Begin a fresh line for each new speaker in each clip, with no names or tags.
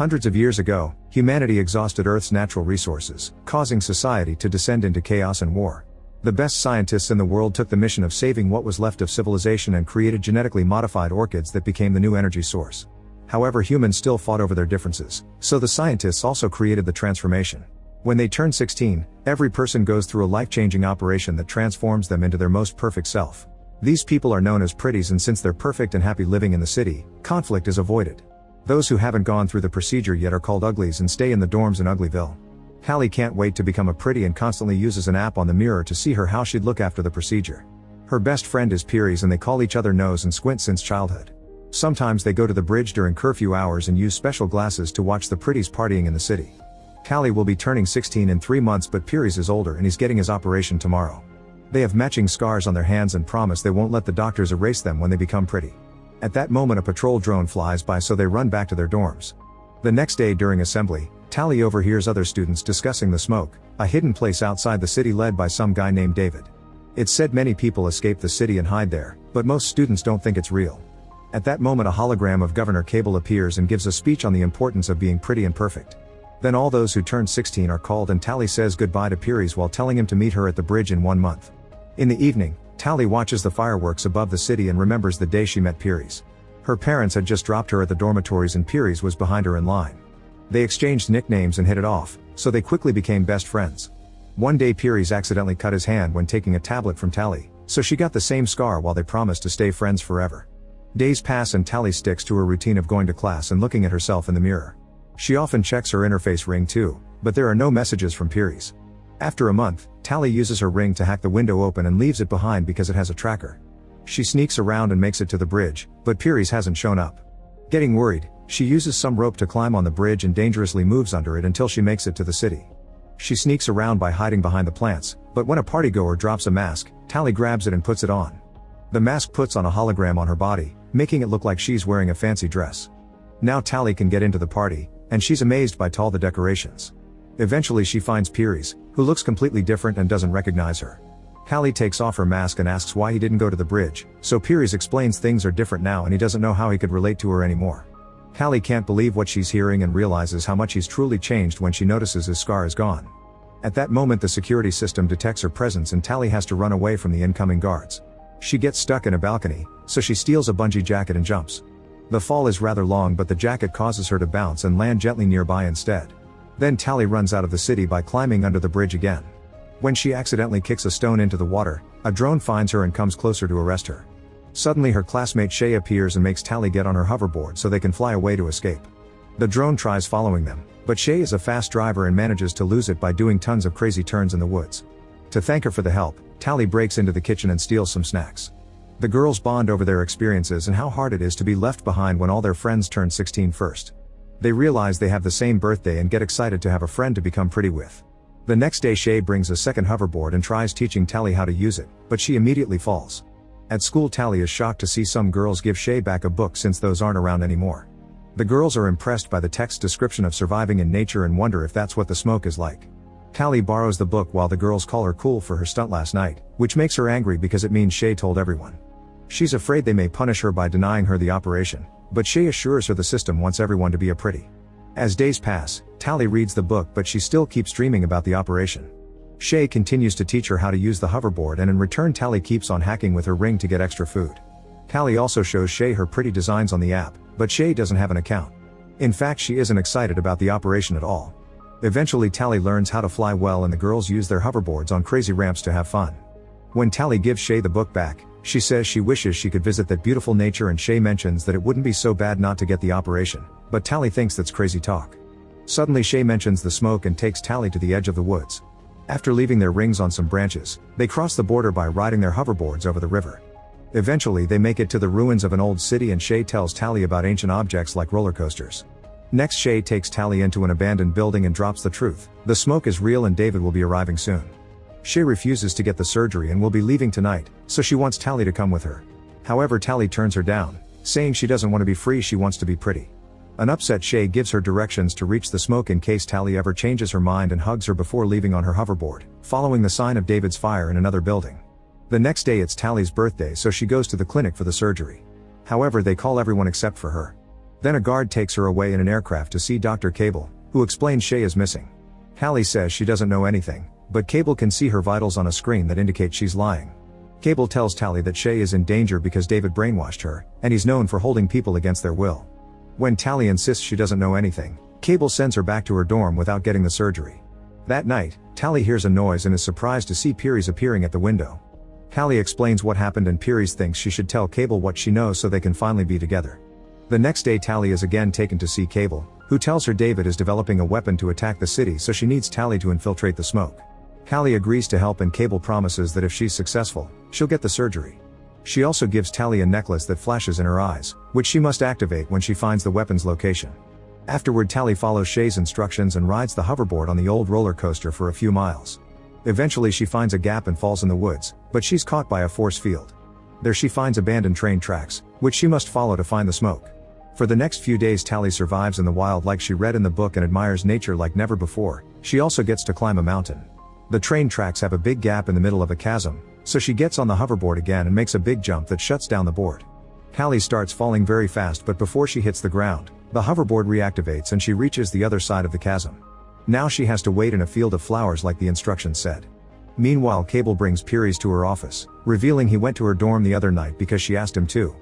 Hundreds of years ago, humanity exhausted Earth's natural resources, causing society to descend into chaos and war. The best scientists in the world took the mission of saving what was left of civilization and created genetically modified orchids that became the new energy source. However, humans still fought over their differences, so the scientists also created the transformation. When they turn 16, every person goes through a life-changing operation that transforms them into their most perfect self. These people are known as pretties, and since they're perfect and happy living in the city, conflict is avoided. Those who haven't gone through the procedure yet are called uglies and stay in the dorms in Uglyville. Callie can't wait to become a pretty and constantly uses an app on the mirror to see how she'd look after the procedure. Her best friend is Piries, and they call each other Nose and Squint since childhood. Sometimes they go to the bridge during curfew hours and use special glasses to watch the pretties partying in the city. Callie will be turning 16 in 3 months, but Piries is older and he's getting his operation tomorrow. They have matching scars on their hands and promise they won't let the doctors erase them when they become pretty. At that moment a patrol drone flies by, so they run back to their dorms. The next day during assembly, Tally overhears other students discussing the smoke, a hidden place outside the city led by some guy named David. It's said many people escape the city and hide there, but most students don't think it's real. At that moment a hologram of Governor Cable appears and gives a speech on the importance of being pretty and perfect. Then all those who turned 16 are called, and Tally says goodbye to Piries while telling him to meet her at the bridge in 1 month. In the evening, Tally watches the fireworks above the city and remembers the day she met Piries. Her parents had just dropped her at the dormitories and Piries was behind her in line. They exchanged nicknames and hit it off, so they quickly became best friends. One day Piries accidentally cut his hand when taking a tablet from Tally, so she got the same scar while they promised to stay friends forever. Days pass and Tally sticks to her routine of going to class and looking at herself in the mirror. She often checks her interface ring too, but there are no messages from Piries. After a month, Tally uses her ring to hack the window open and leaves it behind because it has a tracker. She sneaks around and makes it to the bridge, but Piries hasn't shown up. Getting worried, she uses some rope to climb on the bridge and dangerously moves under it until she makes it to the city. She sneaks around by hiding behind the plants, but when a partygoer drops a mask, Tally grabs it and puts it on. The mask puts on a hologram on her body, making it look like she's wearing a fancy dress. Now Tally can get into the party, and she's amazed by all the decorations. Eventually she finds Piries, who looks completely different and doesn't recognize her. Callie takes off her mask and asks why he didn't go to the bridge, so Piries explains things are different now and he doesn't know how he could relate to her anymore. Callie can't believe what she's hearing and realizes how much he's truly changed when she notices his scar is gone. At that moment the security system detects her presence and Tally has to run away from the incoming guards. She gets stuck in a balcony, so she steals a bungee jacket and jumps. The fall is rather long, but the jacket causes her to bounce and land gently nearby instead. Then Tally runs out of the city by climbing under the bridge again. When she accidentally kicks a stone into the water, a drone finds her and comes closer to arrest her. Suddenly her classmate Shay appears and makes Tally get on her hoverboard so they can fly away to escape. The drone tries following them, but Shay is a fast driver and manages to lose it by doing tons of crazy turns in the woods. To thank her for the help, Tally breaks into the kitchen and steals some snacks. The girls bond over their experiences and how hard it is to be left behind when all their friends turn 16 first. They realize they have the same birthday and get excited to have a friend to become pretty with. The next day Shay brings a second hoverboard and tries teaching Tally how to use it, but she immediately falls. At school Tally is shocked to see some girls give Shay back a book since those aren't around anymore. The girls are impressed by the text's description of surviving in nature and wonder if that's what the smoke is like. Tally borrows the book while the girls call her cool for her stunt last night, which makes her angry because it means Shay told everyone. She's afraid they may punish her by denying her the operation, but Shay assures her the system wants everyone to be a pretty. As days pass, Tally reads the book but she still keeps dreaming about the operation. Shay continues to teach her how to use the hoverboard and in return Tally keeps on hacking with her ring to get extra food. Tally also shows Shay her pretty designs on the app, but Shay doesn't have an account. In fact, she isn't excited about the operation at all. Eventually Tally learns how to fly well and the girls use their hoverboards on crazy ramps to have fun. When Tally gives Shay the book back, she says she wishes she could visit that beautiful nature and Shay mentions that it wouldn't be so bad not to get the operation, but Tally thinks that's crazy talk. Suddenly Shay mentions the smoke and takes Tally to the edge of the woods. After leaving their rings on some branches, they cross the border by riding their hoverboards over the river. Eventually they make it to the ruins of an old city and Shay tells Tally about ancient objects like roller coasters. Next Shay takes Tally into an abandoned building and drops the truth: the smoke is real and David will be arriving soon. Shay refuses to get the surgery and will be leaving tonight, so she wants Tally to come with her. However, Tally turns her down, saying she doesn't want to be free, she wants to be pretty. An upset Shay gives her directions to reach the smoke in case Tally ever changes her mind and hugs her before leaving on her hoverboard, following the sign of David's fire in another building. The next day it's Tally's birthday, so she goes to the clinic for the surgery. However, they call everyone except for her. Then a guard takes her away in an aircraft to see Dr. Cable, who explains Shay is missing. Hallie says she doesn't know anything, but Cable can see her vitals on a screen that indicates she's lying. Cable tells Tally that Shay is in danger because David brainwashed her, and he's known for holding people against their will. When Tally insists she doesn't know anything, Cable sends her back to her dorm without getting the surgery. That night, Tally hears a noise and is surprised to see Piries appearing at the window. Hallie explains what happened and Piries thinks she should tell Cable what she knows so they can finally be together. The next day Tally is again taken to see Cable, who tells her David is developing a weapon to attack the city, so she needs Tally to infiltrate the smoke. Hallie agrees to help and Cable promises that if she's successful, she'll get the surgery. She also gives Tally a necklace that flashes in her eyes, which she must activate when she finds the weapon's location. Afterward Tally follows Shay's instructions and rides the hoverboard on the old roller coaster for a few miles. Eventually she finds a gap and falls in the woods, but she's caught by a force field. There she finds abandoned train tracks, which she must follow to find the smoke. For the next few days Tally survives in the wild like she read in the book and admires nature like never before. She also gets to climb a mountain. The train tracks have a big gap in the middle of a chasm, so she gets on the hoverboard again and makes a big jump that shuts down the board. Hallie starts falling very fast, but before she hits the ground, the hoverboard reactivates and she reaches the other side of the chasm. Now she has to wait in a field of flowers like the instructions said. Meanwhile Cable brings Piries to her office, revealing he went to her dorm the other night because she asked him to.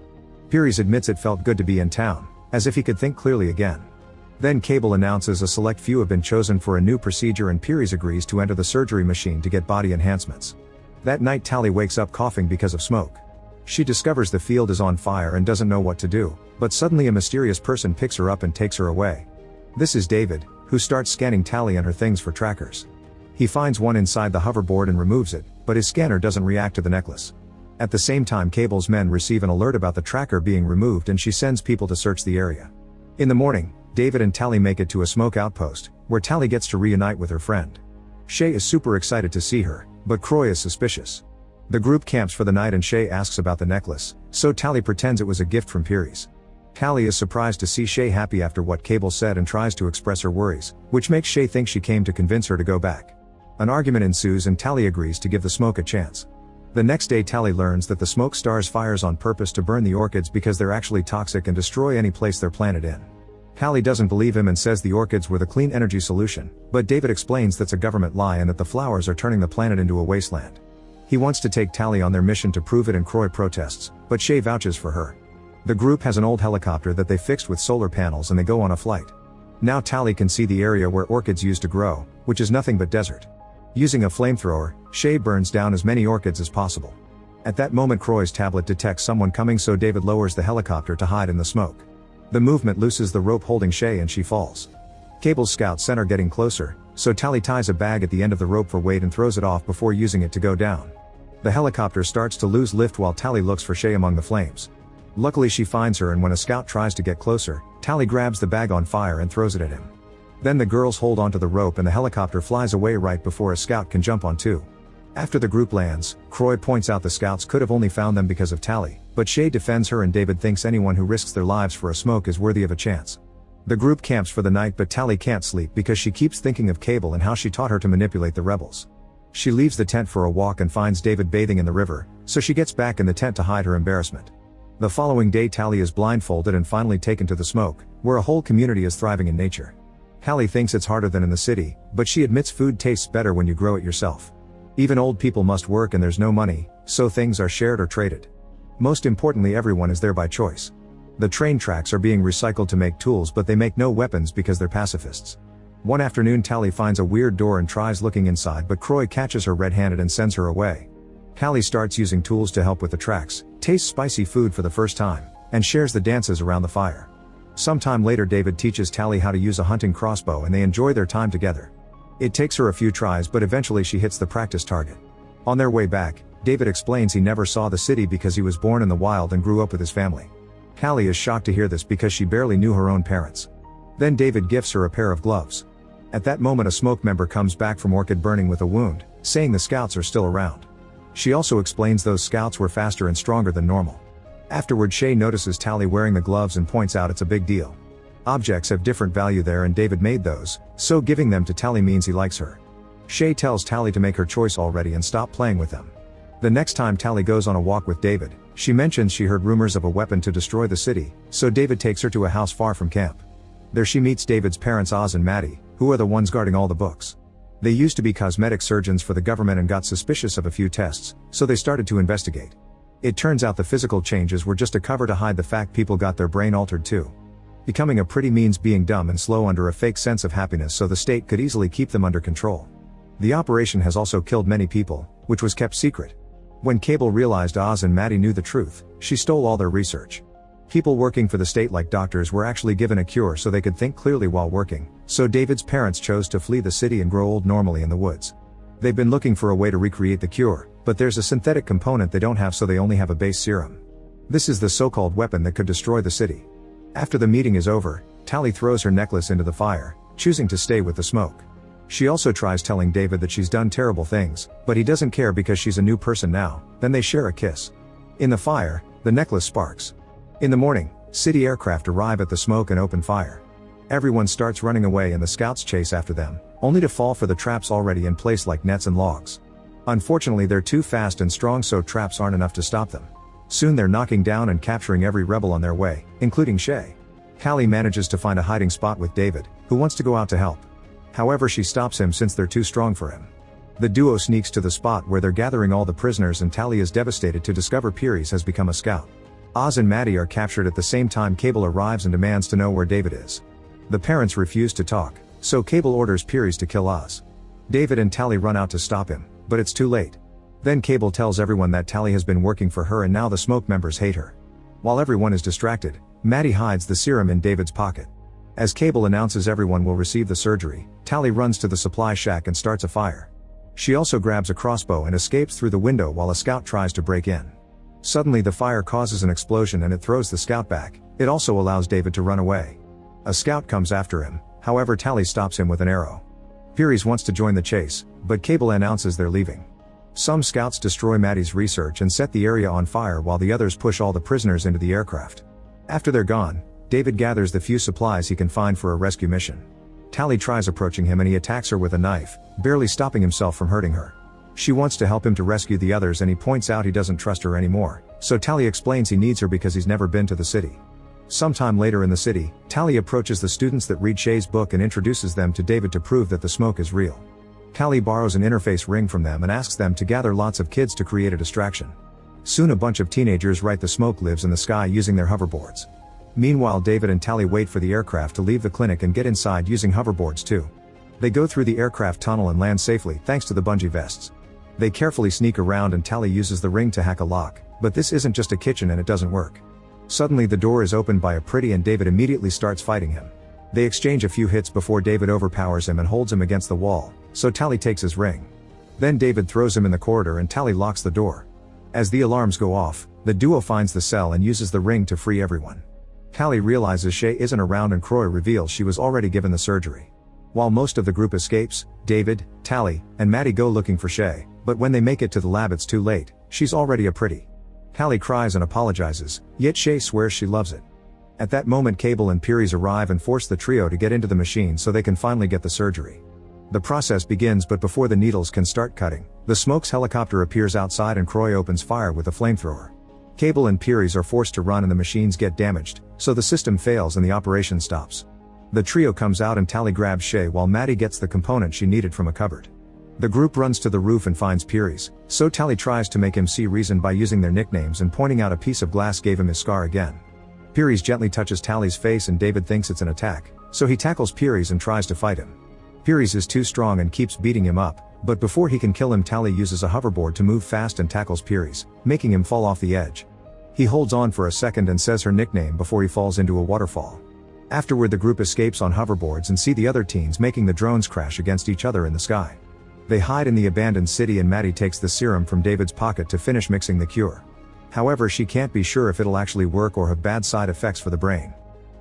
Piries admits it felt good to be in town, as if he could think clearly again. Then Cable announces a select few have been chosen for a new procedure and Piries agrees to enter the surgery machine to get body enhancements. That night Tally wakes up coughing because of smoke. She discovers the field is on fire and doesn't know what to do, but suddenly a mysterious person picks her up and takes her away. This is David, who starts scanning Tally and her things for trackers. He finds one inside the hoverboard and removes it, but his scanner doesn't react to the necklace. At the same time Cable's men receive an alert about the tracker being removed and she sends people to search the area. In the morning, David and Tally make it to a smoke outpost, where Tally gets to reunite with her friend. Shay is super excited to see her, but Croy is suspicious. The group camps for the night and Shay asks about the necklace, so Tally pretends it was a gift from Piries. Tally is surprised to see Shay happy after what Cable said and tries to express her worries, which makes Shay think she came to convince her to go back. An argument ensues and Tally agrees to give the smoke a chance. The next day Tally learns that the smoke stars fires on purpose to burn the orchids because they're actually toxic and destroy any place they're planted in. Hallie doesn't believe him and says the orchids were the clean energy solution, but David explains that's a government lie and that the flowers are turning the planet into a wasteland. He wants to take Tally on their mission to prove it and Croy protests, but Shay vouches for her. The group has an old helicopter that they fixed with solar panels and they go on a flight. Now Tally can see the area where orchids used to grow, which is nothing but desert. Using a flamethrower, Shay burns down as many orchids as possible. At that moment Croy's tablet detects someone coming, so David lowers the helicopter to hide in the smoke. The movement looses the rope holding Shay and she falls. Cable's scouts scent her getting closer, so Tally ties a bag at the end of the rope for weight and throws it off before using it to go down. The helicopter starts to lose lift while Tally looks for Shay among the flames. Luckily she finds her, and when a scout tries to get closer, Tally grabs the bag on fire and throws it at him. Then the girls hold onto the rope and the helicopter flies away right before a scout can jump on too. After the group lands, Croy points out the scouts could have only found them because of Tally, but Shay defends her and David thinks anyone who risks their lives for a smoke is worthy of a chance. The group camps for the night, but Tally can't sleep because she keeps thinking of Cable and how she taught her to manipulate the rebels. She leaves the tent for a walk and finds David bathing in the river, so she gets back in the tent to hide her embarrassment. The following day Tally is blindfolded and finally taken to the smoke, where a whole community is thriving in nature. Hallie thinks it's harder than in the city, but she admits food tastes better when you grow it yourself. Even old people must work and there's no money, so things are shared or traded. Most importantly, everyone is there by choice. The train tracks are being recycled to make tools, but they make no weapons because they're pacifists. One afternoon Tally finds a weird door and tries looking inside, but Croy catches her red-handed and sends her away. Hallie starts using tools to help with the tracks, tastes spicy food for the first time, and shares the dances around the fire. Sometime later David teaches Tally how to use a hunting crossbow and they enjoy their time together. It takes her a few tries, but eventually she hits the practice target. On their way back, David explains he never saw the city because he was born in the wild and grew up with his family. Hallie is shocked to hear this because she barely knew her own parents. Then David gifts her a pair of gloves. At that moment a smoke member comes back from orchid burning with a wound, saying the scouts are still around. She also explains those scouts were faster and stronger than normal. Afterward Shay notices Tally wearing the gloves and points out it's a big deal. Objects have different value there and David made those, so giving them to Tally means he likes her. Shay tells Tally to make her choice already and stop playing with them. The next time Tally goes on a walk with David, she mentions she heard rumors of a weapon to destroy the city, so David takes her to a house far from camp. There she meets David's parents Oz and Maddie, who are the ones guarding all the books. They used to be cosmetic surgeons for the government and got suspicious of a few tests, so they started to investigate. It turns out the physical changes were just a cover to hide the fact people got their brain altered too. Becoming a pretty means being dumb and slow under a fake sense of happiness so the state could easily keep them under control. The operation has also killed many people, which was kept secret. When Cable realized Oz and Maddie knew the truth, she stole all their research. People working for the state like doctors were actually given a cure so they could think clearly while working, so David's parents chose to flee the city and grow old normally in the woods. They've been looking for a way to recreate the cure, but there's a synthetic component they don't have, so they only have a base serum. This is the so-called weapon that could destroy the city. After the meeting is over, Tally throws her necklace into the fire, choosing to stay with the smoke. She also tries telling David that she's done terrible things, but he doesn't care because she's a new person now. Then they share a kiss. In the fire, the necklace sparks. In the morning, city aircraft arrive at the smoke and open fire. Everyone starts running away and the scouts chase after them, only to fall for the traps already in place like nets and logs. Unfortunately, they're too fast and strong, so traps aren't enough to stop them. Soon they're knocking down and capturing every rebel on their way, including Shay. Callie manages to find a hiding spot with David, who wants to go out to help. However, she stops him since they're too strong for him. The duo sneaks to the spot where they're gathering all the prisoners, and Tally is devastated to discover Pieris has become a scout. Oz and Maddie are captured at the same time. Cable arrives and demands to know where David is. The parents refuse to talk, so Cable orders Pieris to kill Oz. David and Tally run out to stop him, but it's too late. Then Cable tells everyone that Tally has been working for her and now the smoke members hate her. While everyone is distracted, Maddie hides the serum in David's pocket. As Cable announces everyone will receive the surgery, Tally runs to the supply shack and starts a fire. She also grabs a crossbow and escapes through the window while a scout tries to break in. Suddenly the fire causes an explosion and it throws the scout back. It also allows David to run away. A scout comes after him, however Tally stops him with an arrow. Pieris wants to join the chase, but Cable announces they're leaving. Some scouts destroy Maddie's research and set the area on fire while the others push all the prisoners into the aircraft. After they're gone, David gathers the few supplies he can find for a rescue mission. Tally tries approaching him and he attacks her with a knife, barely stopping himself from hurting her. She wants to help him to rescue the others and he points out he doesn't trust her anymore, so Tally explains he needs her because he's never been to the city. Sometime later in the city, Tally approaches the students that read Shay's book and introduces them to David to prove that the smoke is real. Tally borrows an interface ring from them and asks them to gather lots of kids to create a distraction. Soon a bunch of teenagers write the smoke lives in the sky using their hoverboards. Meanwhile, David and Tally wait for the aircraft to leave the clinic and get inside using hoverboards too. They go through the aircraft tunnel and land safely thanks to the bungee vests. They carefully sneak around and Tally uses the ring to hack a lock, but this isn't just a kitchen and it doesn't work. Suddenly the door is opened by a pretty and David immediately starts fighting him. They exchange a few hits before David overpowers him and holds him against the wall, so Tally takes his ring. Then David throws him in the corridor and Tally locks the door. As the alarms go off, the duo finds the cell and uses the ring to free everyone. Tally realizes Shay isn't around and Croy reveals she was already given the surgery. While most of the group escapes, David, Tally, and Maddie go looking for Shay, but when they make it to the lab it's too late. She's already a pretty. Tally cries and apologizes, yet Shay swears she loves it. At that moment Cable and Pieris arrive and force the trio to get into the machine so they can finally get the surgery. The process begins, but before the needles can start cutting, the Smoke's helicopter appears outside and Croy opens fire with a flamethrower. Cable and Pieris are forced to run and the machines get damaged, so the system fails and the operation stops. The trio comes out and Tally grabs Shay while Maddie gets the component she needed from a cupboard. The group runs to the roof and finds Pieris, so Tally tries to make him see reason by using their nicknames and pointing out a piece of glass gave him his scar again. Pieris gently touches Tally's face and David thinks it's an attack, so he tackles Pieris and tries to fight him. Pieris is too strong and keeps beating him up, but before he can kill him Tally uses a hoverboard to move fast and tackles Pieris, making him fall off the edge. He holds on for a second and says her nickname before he falls into a waterfall. Afterward the group escapes on hoverboards and see the other teens making the drones crash against each other in the sky. They hide in the abandoned city and Maddie takes the serum from David's pocket to finish mixing the cure. However, she can't be sure if it'll actually work or have bad side effects for the brain.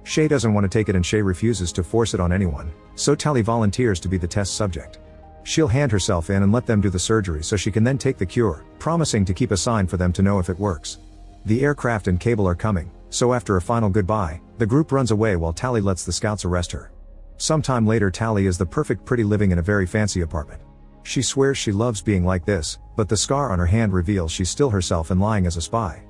Shay doesn't want to take it and Shay refuses to force it on anyone, so Tally volunteers to be the test subject. She'll hand herself in and let them do the surgery so she can then take the cure, promising to keep a sign for them to know if it works. The aircraft and Cable are coming, so after a final goodbye, the group runs away while Tally lets the scouts arrest her. Sometime later Tally is the perfect pretty living in a very fancy apartment. She swears she loves being like this, but the scar on her hand reveals she's still herself and lying as a spy.